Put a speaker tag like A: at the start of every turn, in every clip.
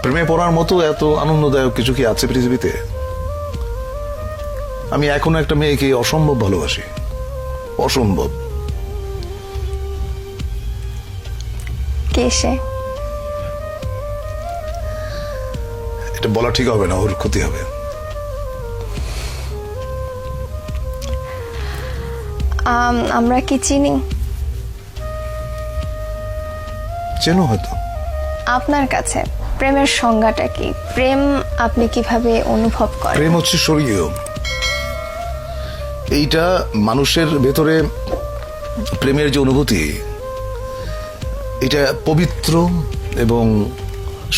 A: প্রেমে পড়ার মতো এত আনন্দদায়ক কিছু কি আছে পৃথিবীতে? আমি এখনো একটা মেয়েকে অসম্ভব ভালোবাসি, অসম্ভব।
B: কে সে?
A: এটা বলা ঠিক হবে না, ওর ক্ষতি হবে।
B: আমরা কি চিনি?
A: চেনো হয়তো।
B: আপনার কাছে প্রেমের সংজ্ঞাটা কি? প্রেম আপনি কিভাবে অনুভব করেন?
A: প্রেম হচ্ছে স্বর্গীয়। এইটা মানুষের ভেতরে প্রেমের যে অনুভূতি, এটা পবিত্র এবং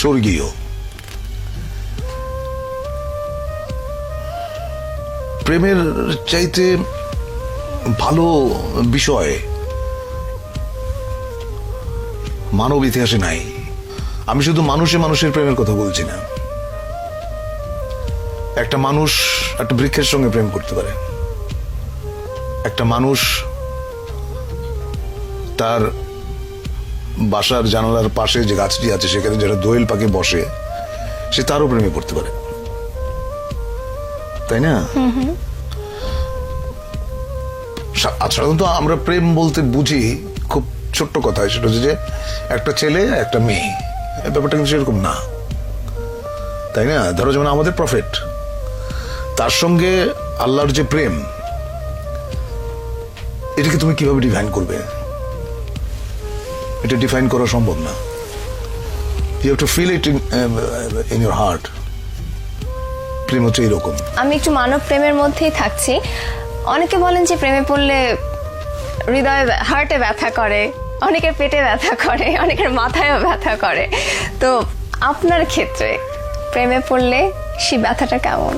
A: স্বর্গীয়। প্রেমের চাইতে ভালো বিষয় মানব ইতিহাসে নাই। আমি শুধু মানুষের প্রেমের কথা বলছি না। একটা মানুষ একটা বৃক্ষের সঙ্গে প্রেম করতে পারে, একটা মানুষ তার বাসার জানালার পাশে যে গাছটি আছে সেখানে যারা দোয়েল পাখি বসে, সে তারও প্রেমে পড়তে পারে, তাই না? সাধারণত আমরা প্রেম বলতে বুঝি খুব ছোট্ট কথা, সেটা হচ্ছে যে একটা ছেলে একটা মেয়ে। ব্যাপারটা কিন্তু সেরকম না, তাই না? ধরো যেমন আমাদের প্রফেট, তার সঙ্গে আল্লাহর যে প্রেম, এটাকে তুমি কিভাবে ডিফাইন করবে? এটা ডিফাইন করা সম্ভব না। You have to feel it in your heart. প্রেম হচ্ছে এরকম।
B: আমি একটু মানব প্রেমের মধ্যেই থাকছি। অনেকে বলেন যে প্রেমে পড়লে হৃদয়ে হার্টে ব্যথা করে, অনেকের পেটে ব্যথা করে, অনেকের মাথায়ও ব্যথা করে। তো আপনার ক্ষেত্রে প্রেমে পড়লে সেই ব্যথাটা কেমন?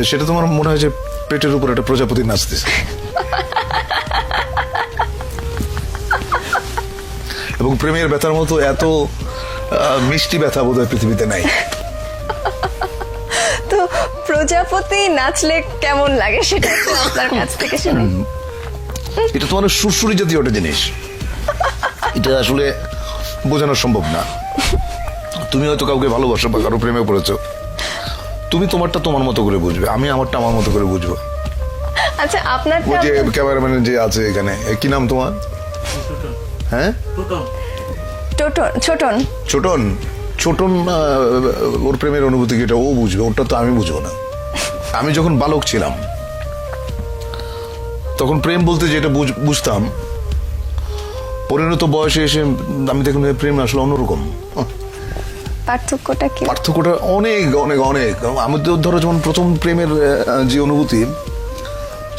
A: সেটা তোমার মনে হয় যে পেটের উপর একটা প্রজাপতি নাচতেছে, এবং প্রেমের ব্যথার মতো এত মিষ্টি ব্যথা বোধহয় পৃথিবীতে নাই।
B: তো প্রজাপতি নাচলে কেমন লাগে সেটা একটু আপনার কাছ থেকে শুনি।
A: এটা তোমার সুরসুরি জাতীয় একটা জিনিস, এটা আসলে বোঝানো সম্ভব না। তুমি হয়তো কাউকে ভালোবাসো বা কারো প্রেমে পড়েছো, তুমি তোমারটা তোমার মতো করে বুঝবে, আমি আমারটা আমার মতো করে বুঝবো।
B: আচ্ছা, আপনার
A: ওই যে ক্যামেরাম্যান যে আছে এখানে, কি নাম তোমার? হ্যাঁ,
B: ছোটন।
A: ছোটন। ছোটন ওর প্রেমের অনুভূতি কি এটা ও বুঝবে, ওটা তো আমি বুঝবো না। আমি যখন বালক ছিলাম তখন প্রেম বলতে যেটা বুঝতাম, পরিণত বয়সে এসে আমি দেখলাম প্রেম আসলে অন্যরকম।
B: পার্থক্যটা কি?
A: পার্থক্যটা অনেক অনেক অনেক। আমি তো ধরো যেমন প্রথম প্রেমের যে অনুভূতি,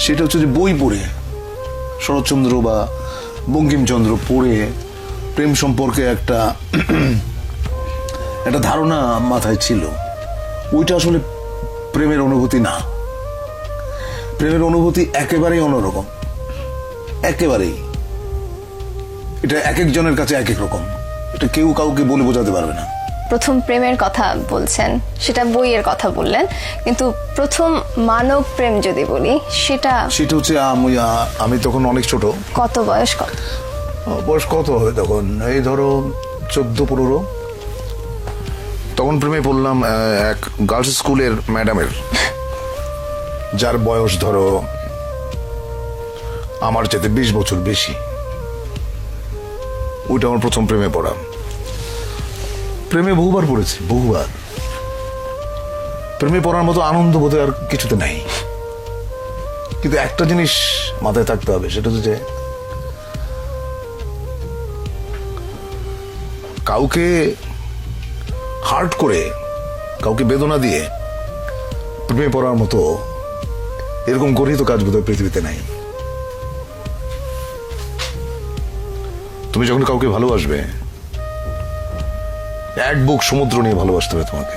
A: সেটা হচ্ছে যে বই পড়ে, শরৎচন্দ্র বা বঙ্কিমচন্দ্র পড়ে প্রেম সম্পর্কে একটা ধারণা মাথায় ছিল। ওইটা আসলে প্রেমের অনুভূতি না। প্রেমের অনুভূতি একেবারেই অন্যরকম, একেবারেই। এটা এক একজনের কাছে এক এক রকম, এটা কেউ কাউকে বলে বোঝাতে পারবে না।
B: প্রথম প্রেমের কথা বলছেন, সেটা বইয়ের কথা বললেন, কিন্তু প্রথম মানব প্রেম যদি বলি সেটা
A: হচ্ছে আমি তখন অনেক ছোট।
B: কত বয়স?
A: বয়স কত হবে তখন? এই ধরো 14-15। তখন প্রেমে পড়লাম এক গার্লস স্কুলের ম্যাডামের, যার বয়স ধরো আমার চাইতে 20 বছর বেশি। ওইটা আমার প্রথম প্রেমে পড়া। প্রেমে বহুবার পড়েছি, বহুবার। প্রেমে পড়ার মতো আনন্দ বোধ আর কিছুতে নাই। কিন্তু একটা জিনিস মাথায় থাকতে হবে, সেটা হচ্ছে যে কাউকে হার্ট করে, কাউকে বেদনা দিয়ে প্রেমে পড়ার মতো এরকম গরিত কাজ বোধহয় পৃথিবীতে নাই। তুমি যখন কাউকে ভালোবাসবে, এক বুক সমুদ্র নিয়ে ভালোবাসতে হবে তোমাকে,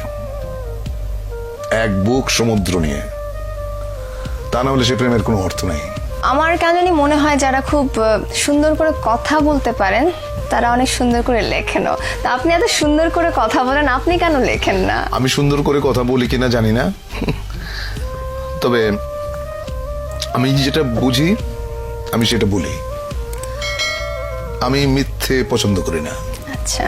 A: এক বুক সমুদ্র নিয়ে। তা না হলে সে প্রেমের কোনো অর্থ নাই।
B: আমার কেন জানি মনে হয় যারা খুব সুন্দর করে কথা বলতে পারেন তারা অনেক সুন্দর করে লেখেনও। তা আপনি এত সুন্দর করে কথা বলেন, আপনি কেন লেখেন না?
A: আমি সুন্দর করে কথা বলি কিনা জানি না, তবে আমি যেটা বুঝি আমি সেটা বলি। আমি মিথ্যে পছন্দ করি না।
B: আচ্ছা,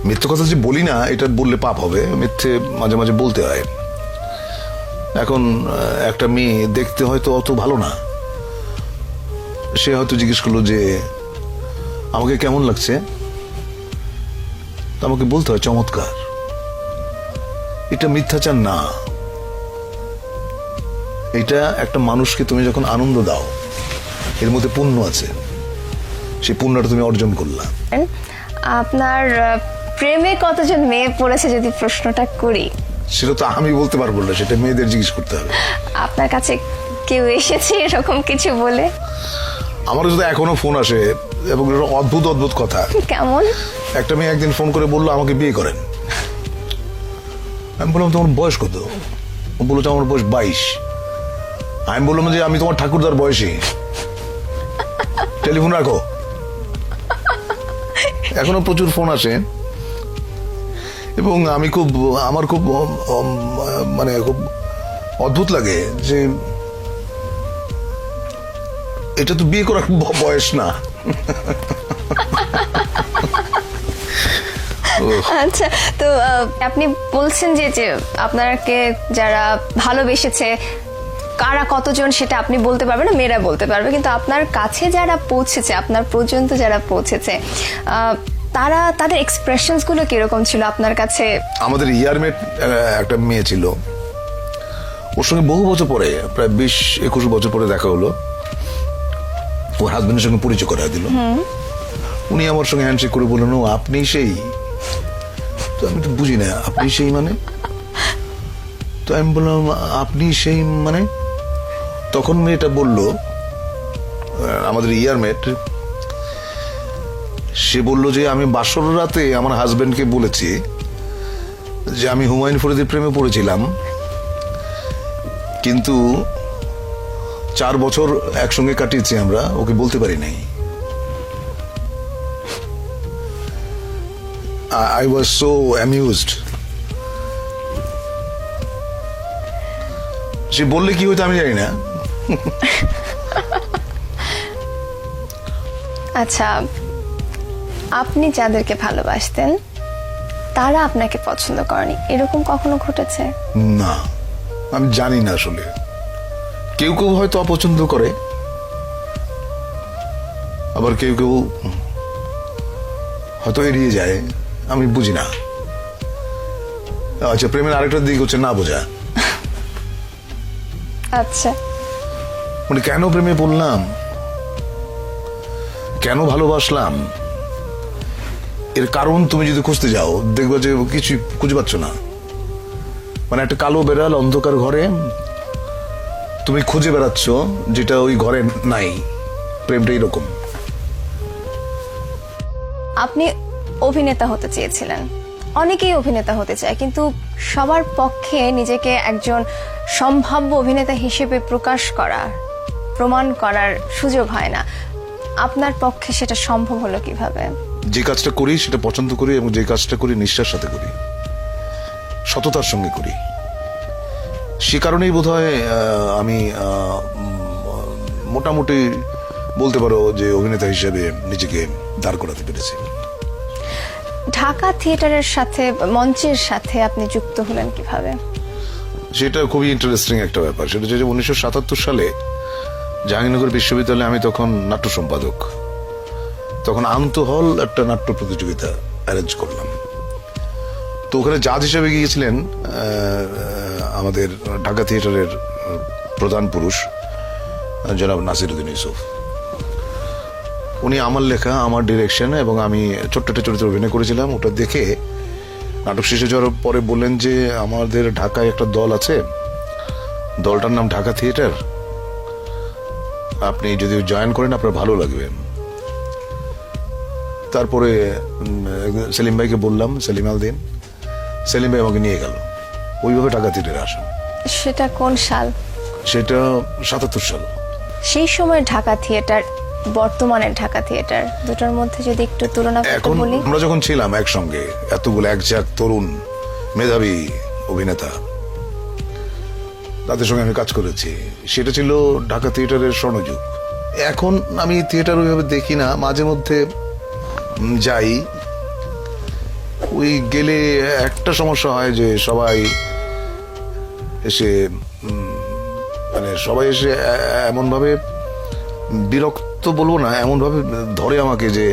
A: মিথ্যে কথা যে বলি না এটা বললে পাপ হবে, মিথ্যে মাঝে মাঝে বলতে হয়। এখন একটা মেয়ে দেখতে হয়তো অত ভালো না, সে হয়তো জিজ্ঞেস করলো যে আমাকে কেমন লাগছে, তা আমাকে বলতে হয় চমৎকার। এটা মিথ্যাচার না, এটা একটা মানুষকে তুমি যখন আনন্দ দাও এর মধ্যে পুণ্য আছে, সেই পুণ্যটা তুমি অর্জন করলা।
B: আপনার প্রেমে কতজন মেয়ে পড়েছে যদি প্রশ্নটা করি?
A: সেটা তো আমি বলতে পারবো না, সেটা মেয়েদের জিজ্ঞেস করতে হবে।
B: আপনার কাছে কেউ এসেছে এরকম কিছু বলে?
A: আমার যদি এখনো ফোন আসে এবং অদ্ভুত অদ্ভুত কথা।
B: কেমন?
A: একটা মেয়ে একদিন ফোন করে বললো আমাকে বিয়ে করেন। আমি বললাম তোমার বয়স কত? ও বললো আমার বয়স 22। আমি বললাম যে আমি তোমার ঠাকুরদার বয়সী, টেলিফোন রাখো। এখনো প্রচুর ফোন আসে এবং আমার খুব মানে খুব অদ্ভুত লাগে যে এটা তো বিয়ে করার বয়স না।
B: আচ্ছা, তো আপনি বলছেন যে আপনাকে যারা ভালোবেসেছে কারা কতজন সেটা আপনি বলতে পারবেন না, মেয়েরা বলতে পারবে, কিন্তু আপনার কাছে যারা পৌঁছেছে, আপনার পর্যন্ত যারা পৌঁছেছে, তারা তাদের এক্সপ্রেশনস গুলো কিরকম ছিল আপনার কাছে?
A: আমাদের ইয়ারমেট একটা মেয়ে ছিল, ওর সঙ্গে বহু বছর পরে, প্রায় 20-21 বছর পরে দেখা হলো। ওর হাজবেন্ডের সঙ্গে পরিচয় করা দিল। উনি আমার সঙ্গে হ্যান্ডশেক করে বললেন ও আপনি সেই। তো আমি তো বুঝি না আপনি সেই মানে। তো আমি বললাম আপনি সেই মানে? তখন মেয়েটা বলল, আমাদের ইয়ারমেট, সে বলল যে আমি বাসর রাতে আমার হাজবেন্ডকে বলেছি যে আমি হুমায়ুন ফরিদের প্রেমে পড়েছিলাম, কিন্তু 4 বছর একসঙ্গে কাটিয়েছি আমরা, ওকে বলতে পারি নাই। I was so amused. সে বললে কি হইতো আমি জানি না।
B: আচ্ছা, আপনি যাদেরকে ভালোবাসতেন তারা আপনাকে পছন্দ করেনি, এরকম কখনো ঘটেছে?
A: না, আমি জানি না আসলে। কেউ কেউ হয়তো অপছন্দ করে, আবার কেউ কেউ হয়তো এড়িয়ে যায়, আমি বুঝি না। আচ্ছা, প্রেমের আরেকটা দিক হচ্ছে না বোঝা।
B: আচ্ছা,
A: মানে কেন প্রেমে পড়লাম, কেন ভালোবাসলাম, এর কারণ তুমি যদি খুঁজতে যাও দেখবে যে কিছু খুঁজে পাচ্ছ না। মানে একটা কালো বেড়াল অন্ধকার ঘরে তুমি খুঁজে বেড়াচ্ছ যেটা ওই ঘরে নাই। প্রেমটা এরকম।
B: আপনি অভিনেতা হতে চেয়েছিলেন, অনেকেই অভিনেতা হতে চায়, কিন্তু সবার পক্ষে নিজেকে একজন সম্ভাব্য অভিনেতা হিসেবে প্রকাশ করার, প্রমাণ করার সুযোগ হয় না। আপনার পক্ষে সেটা সম্ভব হলো কিভাবে?
A: যে কাজটা করি সেটা পছন্দ করি এবং যে কাজটা করি নিষ্ঠার সাথে করি, সততার সঙ্গে করি। সে কারণেই বোধহয় আমি মোটামুটি বলতে পারো যে অভিনেতা হিসেবে নিজেকে দাঁড় করাতে পেরেছি।
B: ঢাকা থিয়েটারের সাথে, মঞ্চের সাথে আপনি যুক্ত হলেন কিভাবে?
A: সেটা খুবই ইন্টারেস্টিং একটা ব্যাপার। সেটা হচ্ছে 1977 সালে জাহাঙ্গীরনগর বিশ্ববিদ্যালয়ে আমি তখন নাট্য সম্পাদক। তখন আন্তঃহল একটা নাট্য প্রতিযোগিতা অ্যারেঞ্জ করলাম। তো ওখানে জাজ হিসেবে গিয়েছিলেন আমাদের ঢাকা থিয়েটারের প্রধান পুরুষ জনাব নাসিরউদ্দিন ইউসুফ। উনি আমার লেখা, আমার ডিরেকশন এবং আমি ছোট্ট একটা চরিত্রে অভিনয় করেছিলাম। ওটা দেখে নাটক শেষ হওয়ার পরে বললেন যে আমাদের ঢাকায় একটা দল আছে, দলটার নাম ঢাকা থিয়েটার, আপনি যদি জয়েন করেন আপনার ভালো লাগবে। তারপরে সেলিম ভাইকে বললাম, সেলিম আল দিন, সেলিম ভাই আমাকে নিয়ে গেল। ওইভাবে ঢাকা থিয়েটারে আসেন।
B: সেটা কোন সাল?
A: সেটা 77 সাল।
B: সেই সময় ঢাকা থিয়েটার, বর্তমানের ঢাকা থিয়েটার, দুটোর মধ্যে যদি একটু তুলনা করতে
A: এখন
B: বলি।
A: আমরা যখন ছিলাম একসঙ্গে, এতগুলো একঝাক তরুণ মেধাবী অভিনেতা, তাদের সঙ্গে আমি কাজ করেছি, সেটা ছিল ঢাকা থিয়েটারের স্বর্ণযুগ। এখন আমি থিয়েটার ওইভাবে দেখি না, মাঝে মধ্যে যাই, ওই গেলে একটা সমস্যা হয় যে সবাই এসে মানে সবাই এসে এমন ভাবে বিরক্ত বলবো না, এমন ভাবে ধরে আমাকে যে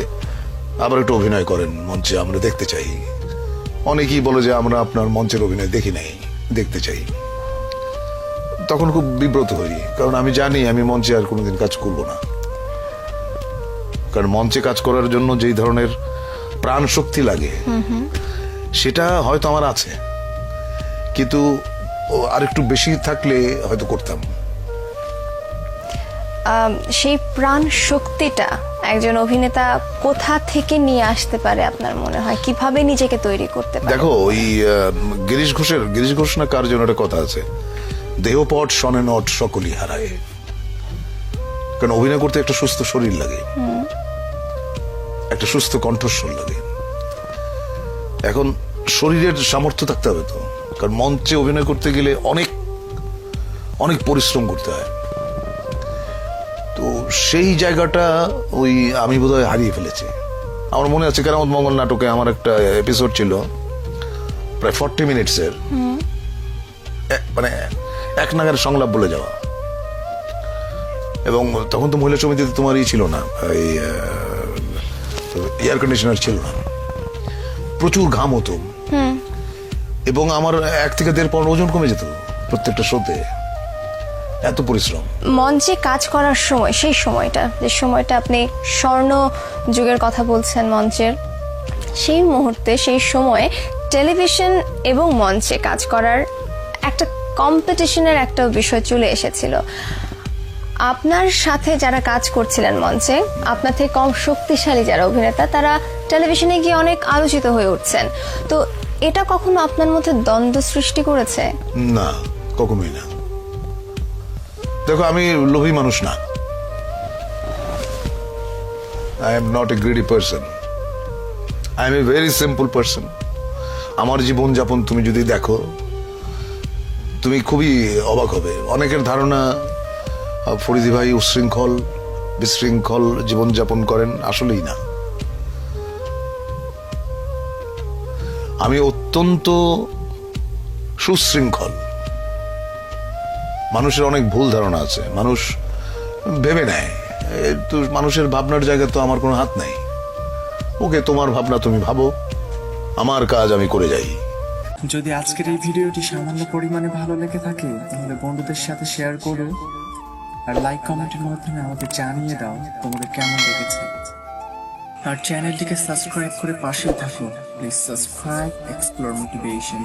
A: আবার একটু অভিনয় করেন মঞ্চে, আমরা দেখতে চাই। অনেকেই বলে যে আমরা আপনার মঞ্চের অভিনয় দেখি নাই, দেখতে চাই। তখন খুব বিব্রত হই, কারণ আমি জানি আমি মঞ্চে আর কোনোদিন কাজ করব না। কারণ মঞ্চে কাজ করার জন্য যেই ধরনের প্রাণ শক্তি লাগে সেটা হয়তো আমার আছে, কিন্তু আরেকটু বেশি থাকলে হয়তো করতাম।
B: সেই প্রাণ শক্তিটা একজন অভিনেতা কোথা থেকে নিয়ে আসতে পারে আপনার মনে হয়? কিভাবে নিজেকে তৈরি করতে পারে?
A: দেখো, ওই গিরিশ ঘোষ না কার জন্য একটা কথা আছে, দেহপট শনে নট সকলই হারায়। কারণ অভিনয় করতে একটা সুস্থ শরীর লাগে, একটা সুস্থ কণ্ঠস্বর লাগে। এখন শরীরের সামর্থ্য থাকতে হবে তো, কারণ মঞ্চে অভিনয় করতে গেলে অনেক অনেক পরিশ্রম করতে হয়। তো সেই জায়গাটা ওই আমি বোধহয় হারিয়ে ফেলেছি। আমার মনে আছে কেরামত মঙ্গল নাটকে আমার একটা এপিসোড ছিল প্রায় 40 মিনিটসের, মানে এক নাগারে সংলাপ বলে যাওয়া। এবং তখন তো মহিলা সমিতিতে তোমার ছিল না, এই এয়ার কন্ডিশনার ছিল না, প্রচুর ঘাম হতো, এবং আমার 1 থেকে 1.5 পাউন্ড ওজন কমে যেত প্রত্যেকটা শোতে, এত পরিশ্রম।
B: মঞ্চে কাজ করার সময়, সেই সময়টা, যে সময়টা আপনি স্বর্ণ যুগের কথা বলছেন মঞ্চের, সেই মুহূর্তে, সেই সময়ে টেলিভিশন এবং মঞ্চে কাজ করার একটা কম্পিটিশনের একটা বিষয় চলে এসেছিল। আপনার সাথে যারা কাজ করছিলেন মঞ্চে, আপনার থেকে কম শক্তিশালী যারা অভিনেতা, তারা টেলিভিশনে গিয়ে অনেক আলোচিত হয়ে উঠছেন। তো এটা কখনো আপনার মধ্যে দ্বন্দ্ব সৃষ্টি করেছে?
A: না, কখনোই না। দেখো, আমি লোভী মানুষ না। I am not a greedy person, I am a very simple person. আমার জীবনযাপন তুমি যদি দেখো, তুমি খুবই অবাক হবে। অনেকের ধারণা ফরিদি ভাই উশৃঙ্খল, বিশৃঙ্খল জীবনযাপন করেন, আসলেই না। আমি অত্যন্ত সুশৃঙ্খল। মানুষের অনেক ভুল ধারণা আছে, মানুষ ভেবে নেয়, তো মানুষের ভাবনার জায়গায় তো আমার কোনো হাত নাই। ওকে, তোমার ভাবনা তুমি ভাবো, আমার কাজ আমি করে যাই।
C: যদি আজকের এই ভিডিওটি সামান্য পরিমাণে ভালো লেগে থাকে তাহলে বন্ধুদের সাথে শেয়ার করো, আর লাইক কমেন্টের মাধ্যমে আমাদের জানিয়ে দাও তোমাদের কেমন লেগেছে। আর চ্যানেলটিকে সাবস্ক্রাইব করে পাশেই থাকো। Please subscribe explore motivation.